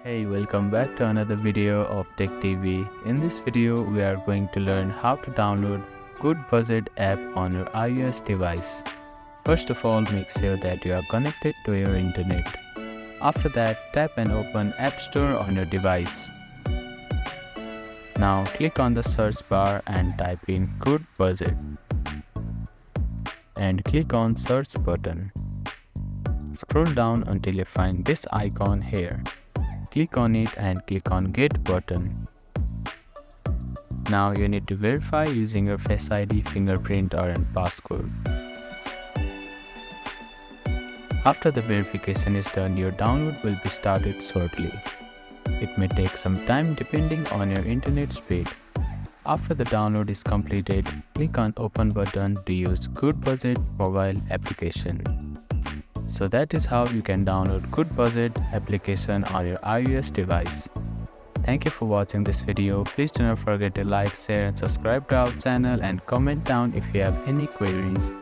Hey, welcome back to another video of Tech TV. In this video, we are going to learn how to download GoodBudget app on your iOS device. First of all, make sure that you are connected to your internet. After that, tap and open App Store on your device. Now click on the search bar and type in GoodBudget. And click on Search button. Scroll down until you find this icon here. Click on it and click on Get button. Now you need to verify using your Face ID, fingerprint or passcode. After the verification is done, your download will be started shortly. It may take some time depending on your internet speed. After the download is completed, click on Open button to use GoodBudget mobile application. So that is how you can download GoodBudget application on your iOS device. Thank you for watching this video. Please do not forget to like, share and subscribe to our channel and comment down if you have any queries.